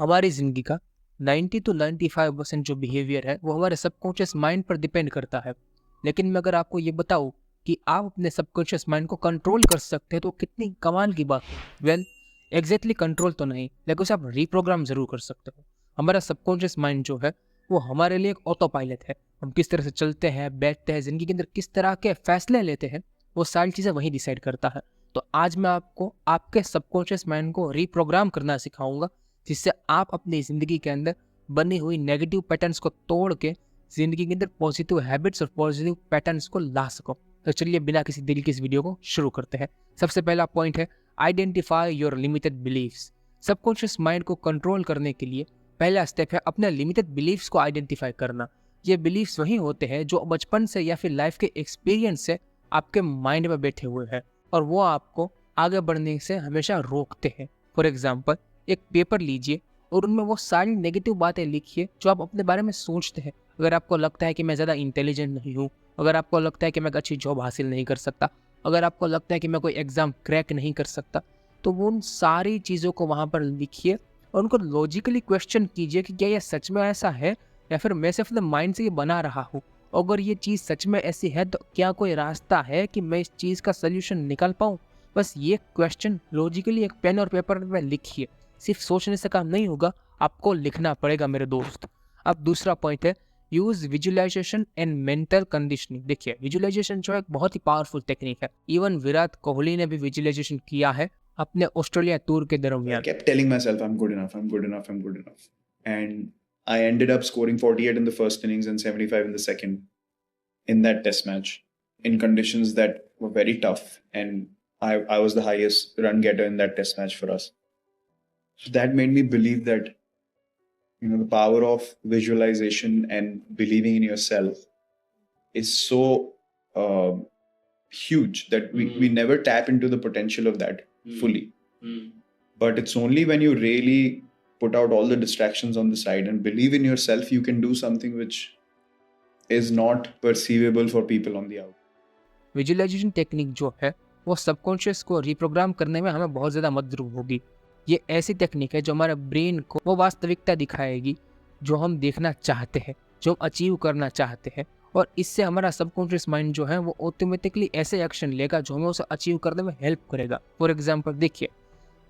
हमारी ज़िंदगी का 90 to 95% जो बिहेवियर है वो हमारे सबकॉन्शियस माइंड पर डिपेंड करता है। लेकिन मैं अगर आपको ये बताऊँ कि आप अपने सबकॉन्शियस माइंड को कंट्रोल कर सकते हैं तो कितनी कमाल की बात है। वेल, एग्जैक्टली कंट्रोल तो नहीं, लेकिन उसे आप रीप्रोग्राम ज़रूर कर सकते हो। हमारा सबकॉन्शियस माइंड जो है वो हमारे लिए एक ऑटो पायलट है। हम किस तरह से चलते हैं, बैठते हैं, ज़िंदगी के अंदर किस तरह के फैसले लेते हैं, वो सारी चीज़ें वही डिसाइड करता है। तो आज मैं आपको आपके सबकॉन्शियस माइंड को रीप्रोग्राम करना सिखाऊंगा, जिससे आप अपनी ज़िंदगी के अंदर बनी हुई नेगेटिव पैटर्न्स को तोड़ के ज़िंदगी के अंदर पॉजिटिव हैबिट्स और पॉजिटिव पैटर्न्स को ला सको। तो चलिए बिना किसी देरी के इस वीडियो को शुरू करते हैं। सबसे पहला पॉइंट है identify your limited beliefs. Subconscious mind को कंट्रोल करने के लिए पहला स्टेप है अपने लिमिटेड बिलीव्स को आइडेंटिफाई करना। ये बिलीव्स वही होते हैं जो बचपन से या फिर लाइफ के एक्सपीरियंस से आपके माइंड में बैठे हुए हैं और वो आपको आगे बढ़ने से हमेशा रोकते हैं। फॉर एग्जाम्पल, एक पेपर लीजिए और उनमें वो सारी नेगेटिव बातें लिखिए जो आप अपने बारे में सोचते हैं। अगर आपको लगता है कि मैं ज़्यादा इंटेलिजेंट नहीं हूँ, अगर आपको लगता है कि मैं एक अच्छी जॉब हासिल नहीं कर सकता, अगर आपको लगता है कि मैं कोई एग्ज़ाम क्रैक नहीं कर सकता, तो वो उन सारी चीज़ों को वहाँ पर लिखिए और उनको लॉजिकली क्वेश्चन कीजिए कि क्या ये सच में ऐसा है या फिर मैं सिर्फ अपने माइंड से ये बना रहा हूँ। अगर ये चीज़ सच में ऐसी है तो क्या कोई रास्ता है कि मैं इस चीज़ का सल्यूशन निकाल पाऊँ। बस ये क्वेश्चन लॉजिकली एक पेन और पेपर में लिखिए। सिर्फ सोचने से काम नहीं होगा, आपको लिखना पड़ेगा मेरे दोस्त। अब दूसरा पॉइंट है use visualisation and mental conditioning. देखिए, विजुअलाइजेशन जो है एक बहुत ही पावरफुल टेक्निक है। इवन विराट कोहली ने भी विजुअलाइजेशन किया है अपने ऑस्ट्रेलिया टूर के I दरमियान। kept telling myself, I'm good enough, I'm good enough, I'm good enough. And I ended up scoring 48 in the first innings and 75 in the second in that test match in conditions that were very tough. And I was the highest run getter in that test match for us. So that made me believe that, the power of visualization and believing in yourself is so huge that we never tap into the potential of that fully. But it's only when you really put out all the distractions on the side and believe in yourself, you can do something which is not perceivable for people on the out. Visualisation technique जो है वो subconscious को reprogram करने में हमें बहुत ज़्यादा मदद होगी। ये ऐसी टेक्निक है जो हमारे ब्रेन को वो वास्तविकता दिखाएगी जो हम देखना चाहते हैं, जो हम अचीव करना चाहते हैं, और इससे हमारा सबकॉन्शियस माइंड जो है वो ऑटोमेटिकली ऐसे एक्शन लेगा जो हमें उसे अचीव करने में हेल्प करेगा। फॉर एग्जाम्पल, देखिए,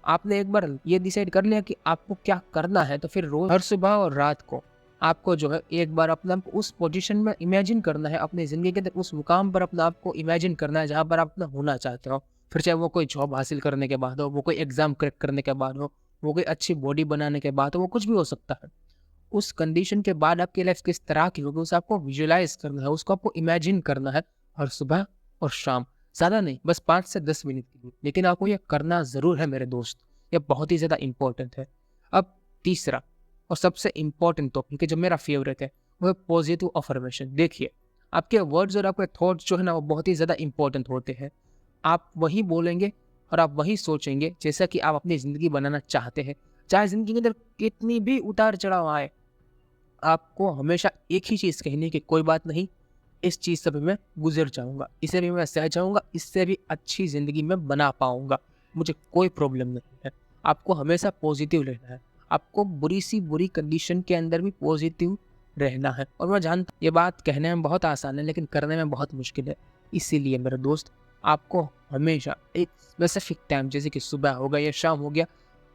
आपने एक बार ये डिसाइड कर लिया कि आपको क्या करना है, तो फिर रोज हर सुबह और रात को आपको जो है एक बार अपना उस पोजीशन में इमेजिन करना है, अपनी ज़िंदगी के अंदर उस मुकाम पर अपना आपको इमेजिन करना है जहाँ पर आप अपना होना चाहते हो। फिर चाहे वो कोई जॉब हासिल करने के बाद हो, वो कोई एग्ज़ाम क्रैक करने के बाद हो, वो कोई अच्छी बॉडी बनाने के बाद हो, वो कुछ भी हो सकता है। उस कंडीशन के बाद आपकी लाइफ किस तरह की होगी उसे आपको विजुअलाइज करना है, उसको आपको इमेजिन करना है हर सुबह और शाम। ज़्यादा नहीं, बस 5 से 10 मिनट के लिए, लेकिन आपको ये करना ज़रूर है मेरे दोस्त। ये बहुत ही ज़्यादा इंपॉर्टेंट है। अब तीसरा और सबसे इम्पॉर्टेंट टॉपिक है जो मेरा फेवरेट है, वो है पॉजिटिव अफर्मेशन। देखिए, आपके वर्ड्स और आपके थॉट्स जो है ना वो बहुत ही ज़्यादा इंपॉर्टेंट होते हैं। आप वही बोलेंगे और आप वही सोचेंगे जैसा कि आप अपनी ज़िंदगी बनाना चाहते हैं। चाहे ज़िंदगी के अंदर कितनी भी उतार चढ़ाव आए, आपको हमेशा एक ही चीज़ कहनी है कि कोई बात नहीं, इस चीज़ से भी मैं गुजर जाऊंगा, इसे भी मैं सह जाऊंगा, इससे भी अच्छी ज़िंदगी में बना पाऊंगा, मुझे कोई प्रॉब्लम नहीं है। आपको हमेशा पॉजिटिव रहना है। आपको बुरी सी बुरी कंडीशन के अंदर भी पॉजिटिव रहना है। और मैं जानता हूँ ये बात कहने में बहुत आसान है लेकिन करने में बहुत मुश्किल है। इसीलिए मेरे दोस्त, आपको हमेशा एक स्पेसिफिक टाइम, जैसे कि सुबह हो गया या शाम हो गया,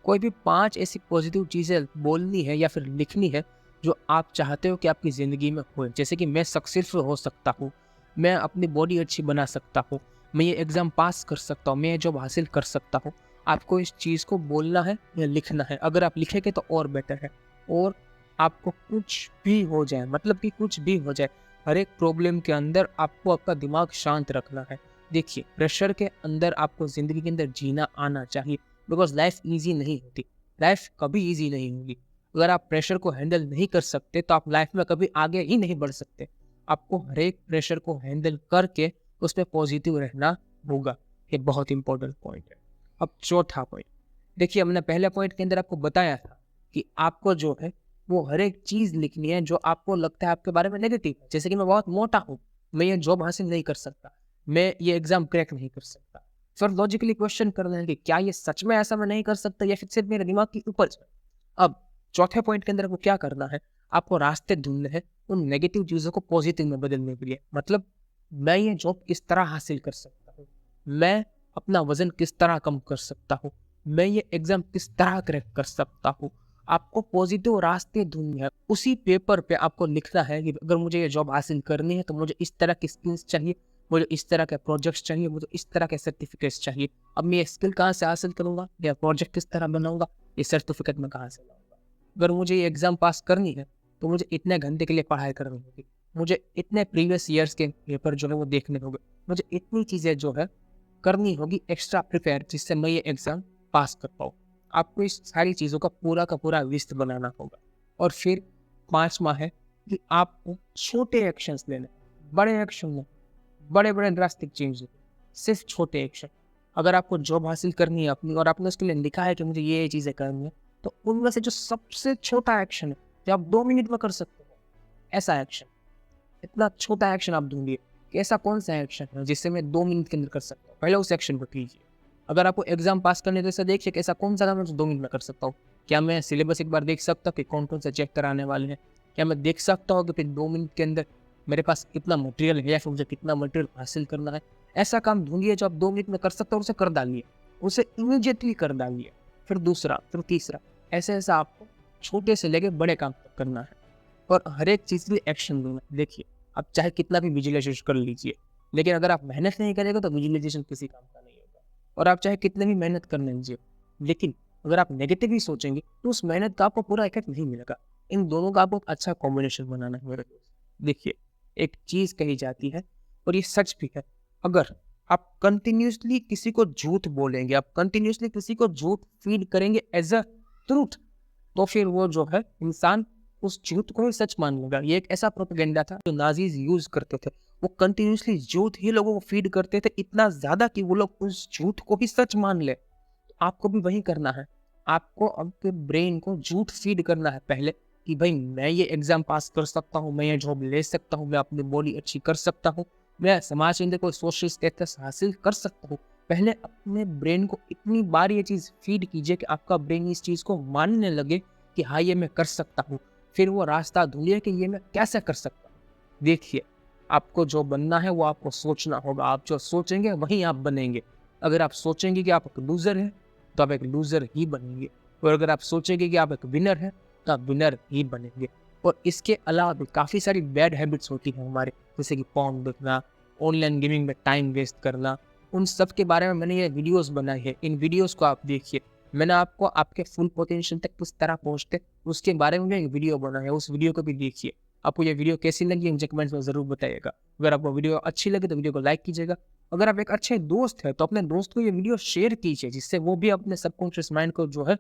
कोई भी 5 ऐसी पॉजिटिव चीज़ें बोलनी है या फिर लिखनी है जो आप चाहते हो कि आपकी ज़िंदगी में होए। जैसे कि मैं सक्सेसफुल हो सकता हूँ, मैं अपनी बॉडी अच्छी बना सकता हूँ, मैं ये एग्ज़ाम पास कर सकता हूँ, मैं ये जॉब हासिल कर सकता हूँ। आपको इस चीज़ को बोलना है या लिखना है। अगर आप लिखेंगे तो और बेटर है। और आपको कुछ भी हो जाए, मतलब कि कुछ भी हो जाए, हर एक प्रॉब्लम के अंदर आपको आपका दिमाग शांत रखना है। देखिए, प्रेशर के अंदर आपको ज़िंदगी के अंदर जीना आना चाहिए, बिकॉज लाइफ ईजी नहीं होती, लाइफ कभी ईजी नहीं होगी। अगर आप प्रेशर को हैंडल नहीं कर सकते तो आप लाइफ में कभी आगे ही नहीं बढ़ सकते। आपको हर एक प्रेशर को हैंडल करके उसमें पॉजिटिव रहना होगा। ये बहुत इंपॉर्टेंट पॉइंट है। अब चौथा पॉइंट, देखिए, हमने पहले पॉइंट के अंदर आपको बताया था कि आपको जो है वो हर एक चीज़ लिखनी है जो आपको लगता है आपके बारे में नेगेटिव है। जैसे कि मैं बहुत मोटा हूँ, मैं ये जॉब हासिल नहीं कर सकता, मैं ये एग्जाम क्रैक नहीं कर सकता। फिर लॉजिकली क्वेश्चन करना है कि क्या ये सच में ऐसा मैं नहीं कर सकता या फिर सिर्फ मेरे दिमाग की उपज है। अब चौथे पॉइंट के अंदर आपको क्या करना है, आपको रास्ते ढूंढने हैं उन नेगेटिव चीज़ों को पॉजिटिव में बदलने के लिए। मतलब मैं ये जॉब किस तरह हासिल कर सकता हूँ, मैं अपना वजन किस तरह कम कर सकता हूँ, मैं ये एग्जाम किस तरह क्रैक कर सकता हूँ। आपको पॉजिटिव रास्ते ढूंढने हैं। उसी पेपर पे आपको लिखना है कि अगर मुझे ये जॉब हासिल करनी है तो मुझे इस तरह की स्किल्स चाहिए, मुझे इस तरह के प्रोजेक्ट्स चाहिए, मुझे इस तरह के सर्टिफिकेट्स चाहिए। अब मैं ये स्किल कहाँ से हासिल करूंगा, या प्रोजेक्ट किस तरह बनाऊंगा, ये सर्टिफिकेट में कहाँ से लाऊंगा। अगर मुझे ये एग्जाम पास करनी है तो मुझे इतने घंटे के लिए पढ़ाई करनी होगी, मुझे इतने प्रीवियस ईयर्स के पेपर जो है वो देखने होंगे, मुझे इतनी चीज़ें जो है करनी होगी एक्स्ट्रा प्रिपेयर, जिससे मैं ये एग्ज़ाम पास कर पाऊँ। आपको इस सारी चीज़ों का पूरा लिस्ट बनाना होगा। और फिर 5वां है कि आपको छोटे एक्शंस लेने, बड़े एक्शन नहीं, बड़े-बड़े ड्रास्टिक चेंज नहीं, सिर्फ छोटे एक्शन। अगर आपको जॉब हासिल करनी है अपनी और आपने उसके लिए लिखा है कि मुझे ये चीज़ें करनी है, तो उनमें से जो सबसे छोटा एक्शन है, जो आप 2 मिनट में कर सकते हो, ऐसा एक्शन, इतना छोटा एक्शन आप ढूँढिए कि ऐसा कौन-सा एक्शन है जिससे मैं 2 मिनट के अंदर कर सकता हूँ। पहले उस एक्शन को कीजिए। अगर आपको एग्ज़ाम पास करने तो ऐसा देखिए कि ऐसा कौन-सा काम है जो 2 मिनट में कर सकता हूँ। क्या मैं सिलेबस एक बार देख सकता हूँ कि कौन-कौन से चैप्टर आने वाले हैं? क्या मैं देख सकता हूँ कि फिर 2 मिनट के अंदर मेरे पास कितना मटेरियल है या फिर मुझे कितना मटेरियल हासिल करना है? ऐसा काम ढूँढिए जो आप 2 मिनट में कर सकते हो और उसे कर डालिए। उसे इमीडिएटली कर डालिए। फिर दूसरा, फिर तीसरा, ऐसे-ऐसे आपको छोटे से लेके बड़े काम तक करना है। और हर एक चीज़ के लिए एक्शन लेना है। देखिए, आप चाहे कितना भी विजुअलाइज़ेशन कर लीजिए, लेकिन अगर आप मेहनत नहीं करेंगे तो विजुअलाइज़ेशन किसी काम का नहीं होगा। और आप चाहे कितने भी मेहनत कर लीजिए, लेकिन अगर आप नेगेटिव ही सोचेंगे तो उस मेहनत का आपको पूरा इफ़ेक्ट नहीं मिलेगा। इन दोनों का आपको एक अच्छा कॉम्बिनेशन बनाना है मेरे दोस्त। देखिए, एक चीज़ कही जाती है और ये सच भी है, अगर आप कंटिन्यूअसली किसी को झूठ बोलेंगे, आप कंटिन्यूअसली किसी को झूठ फ़ीड करेंगे एज़ अ ट्रुथ, तो फिर वो जो है इंसान उस झूठ को ही सच मान लेगा। ये एक ऐसा प्रोपेगेंडा था जो नाज़ीज़ यूज़ करते थे। वो कंटिन्यूअसली झूठ ही लोगों को फ़ीड करते थे, इतना ज़्यादा कि वो लोग उस झूठ को ही सच मान लें। तो आपको भी वही करना है। आपको आपके ब्रेन को झूठ फ़ीड करना है पहले कि भई मैं ये एग्ज़ाम पास कर सकता हूँ, मैं ये जॉब ले सकता हूँ, मैं अपनी बॉडी अच्छी कर सकता हूँ, मैं समाज के अंदर कोई सोशल स्टेटस हासिल कर सकता हूँ। पहले अपने ब्रेन को इतनी बार ये चीज़ फ़ीड कीजिए कि आपका ब्रेन इस चीज़ को मानने लगे कि हाँ, ये मैं कर सकता हूँ। फिर वो रास्ता ढूँढिए कि ये मैं कैसे कर सकता हूँ। देखिए, आपको जो बनना है वो आपको सोचना होगा। आप जो सोचेंगे वही आप बनेंगे। अगर आप सोचेंगे कि आप एक लूज़र हैं, तो आप एक लूज़र ही बनेंगे। और अगर आप सोचेंगे कि आप एक विनर हैं, तो आप विनर ही बनेंगे। और इसके अलावा भी काफ़ी सारी बैड हैबिट्स होती हैं हमारे, जैसे कि पोर्न देखना, ऑनलाइन गेमिंग में टाइम वेस्ट करना। उन सब के बारे में मैंने ये वीडियोज़ बनाई है। इन वीडियोज़ को आप देखिए। मैंने आपको आपके फुल पोटेंशियल तक किस तरह पहुँचते उसके बारे में भी एक वीडियो बना है, उस वीडियो को भी देखिए। आपको ये वीडियो कैसी लगी मुझे कमेंट्स में ज़रूर बताइएगा। अगर आपको वीडियो अच्छी लगे तो वीडियो को लाइक कीजिएगा। अगर आप एक अच्छे दोस्त हैं तो अपने दोस्त को ये वीडियो शेयर कीजिए, जिससे वो भी अपने सबकॉन्शियस माइंड को जो है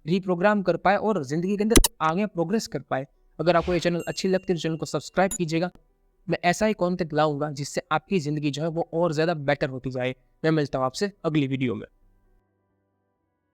रिप्रोग्राम कर पाए और ज़िंदगी के अंदर आगे प्रोग्रेस कर पाए। अगर आपको ये चैनल अच्छी लगती है तो चैनल को सब्सक्राइब कीजिएगा। मैं ऐसा ही कंटेंट लाऊँगा जिससे आपकी ज़िंदगी जो है वो और ज़्यादा बेटर होती जाए। मैं मिलता हूँ आपसे अगली वीडियो में।